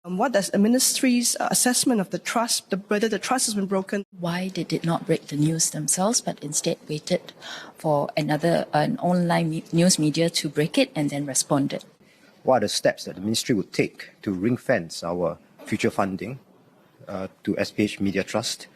What is the ministry's assessment of the trust, whether the trust has been broken? Why did it not break the news themselves, but instead waited for an online news media to break it and then responded? What are the steps that the ministry would take to ring-fence our future funding to SPH Media Trust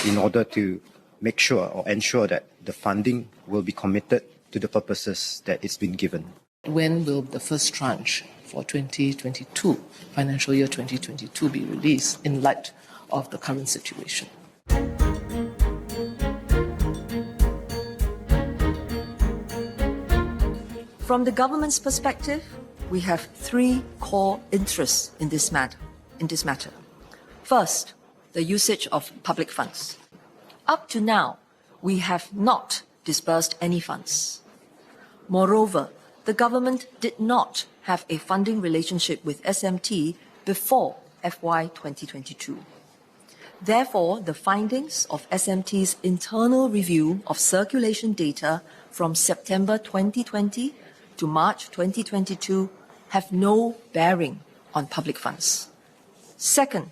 in order to make sure or ensure that the funding will be committed to the purposes that it's been given? When will the first tranche for 2022, financial year 2022, be released in light of the current situation? From the government's perspective, we have three core interests in this matter. First, the usage of public funds. Up to now, we have not disbursed any funds. Moreover, the government did not have a funding relationship with SMT before FY 2022. Therefore, the findings of SMT's internal review of circulation data from September 2020 to March 2022 have no bearing on public funds. Second,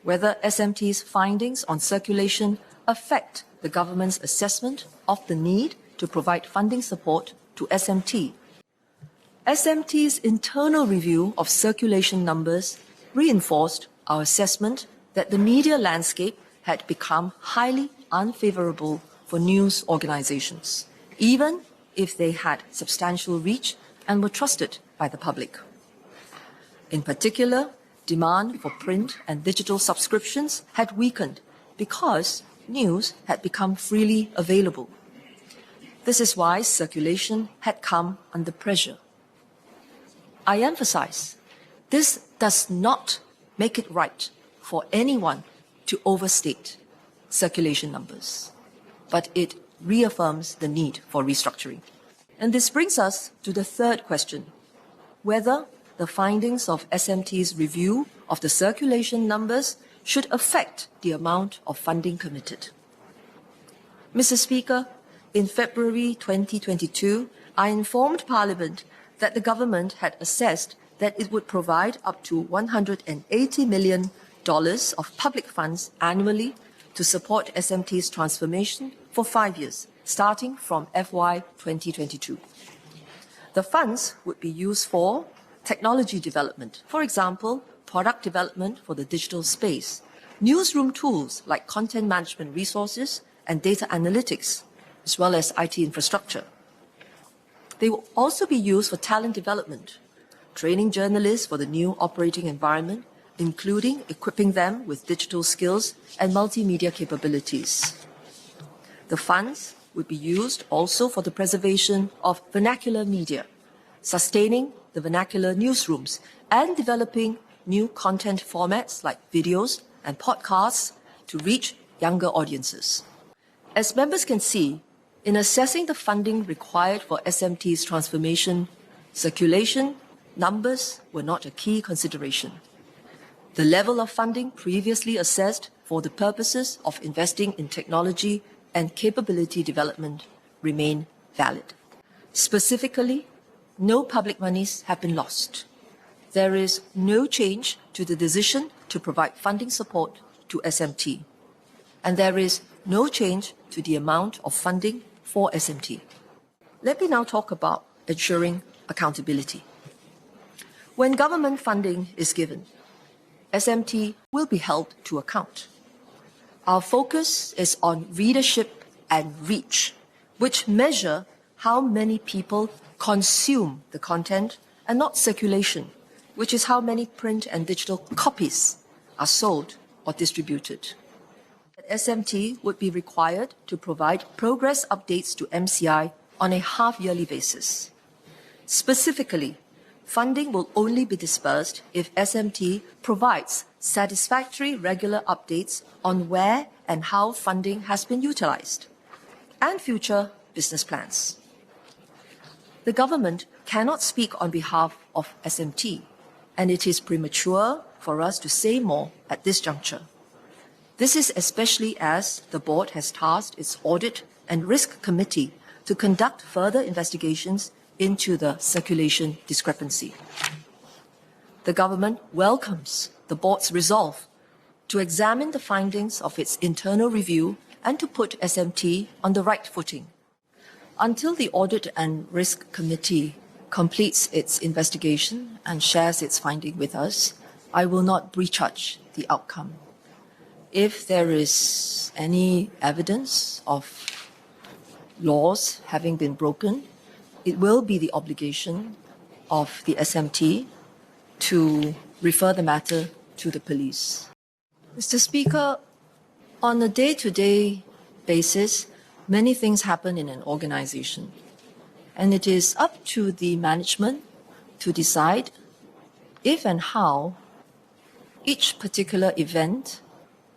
whether SMT's findings on circulation affect the government's assessment of the need to provide funding support to SMT. SMT's internal review of circulation numbers reinforced our assessment that the media landscape had become highly unfavorable for news organizations, even if they had substantial reach and were trusted by the public. In particular, demand for print and digital subscriptions had weakened because news had become freely available. This is why circulation had come under pressure. I emphasize, this does not make it right for anyone to overstate circulation numbers, but it reaffirms the need for restructuring. And this brings us to the third question, whether the findings of SMT's review of the circulation numbers should affect the amount of funding committed. Mr. Speaker, in February 2022, I informed Parliament that the government had assessed that it would provide up to $180 million of public funds annually to support SMT's transformation for 5 years, starting from FY 2022. The funds would be used for technology development, for example, product development for the digital space, newsroom tools like content management resources and data analytics, as well as IT infrastructure. They will also be used for talent development, training journalists for the new operating environment, including equipping them with digital skills and multimedia capabilities. The funds would be used also for the preservation of vernacular media, sustaining the vernacular newsrooms, and developing new content formats like videos and podcasts to reach younger audiences. As members can see, in assessing the funding required for SMT's transformation, circulation numbers were not a key consideration. The level of funding previously assessed for the purposes of investing in technology and capability development remain valid. Specifically, no public monies have been lost. There is no change to the decision to provide funding support to SMT. And there is no change to the amount of funding for SMT. Let me now talk about ensuring accountability. When government funding is given, SMT will be held to account. Our focus is on readership and reach, which measure how many people consume the content and not circulation, which is how many print and digital copies are sold or distributed. SMT would be required to provide progress updates to MCI on a half-yearly basis. Specifically, funding will only be disbursed if SMT provides satisfactory regular updates on where and how funding has been utilized, and future business plans. The government cannot speak on behalf of SMT, and it is premature for us to say more at this juncture. This is especially as the board has tasked its Audit and Risk Committee to conduct further investigations into the circulation discrepancy. The government welcomes the board's resolve to examine the findings of its internal review and to put SMT on the right footing. Until the Audit and Risk Committee completes its investigation and shares its finding with us, I will not prejudge the outcome. If there is any evidence of laws having been broken, it will be the obligation of the SMT to refer the matter to the police. Mr. Speaker, on a day-to-day basis, many things happen in an organization, and it is up to the management to decide if and how each particular event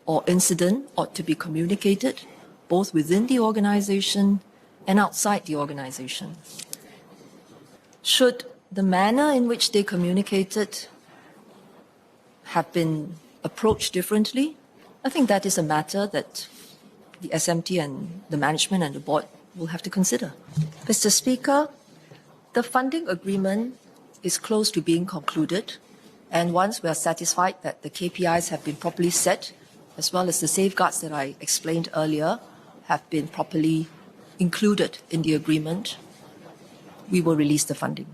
or incident ought to be communicated both within the organization and outside the organization. Should the manner in which they communicated have been approached differently, I think that is a matter that the SMT and the management and the board will have to consider. Mr. Speaker, the funding agreement is close to being concluded, and once we are satisfied that the KPIs have been properly set, as well as the safeguards that I explained earlier have been properly included in the agreement, we will release the funding.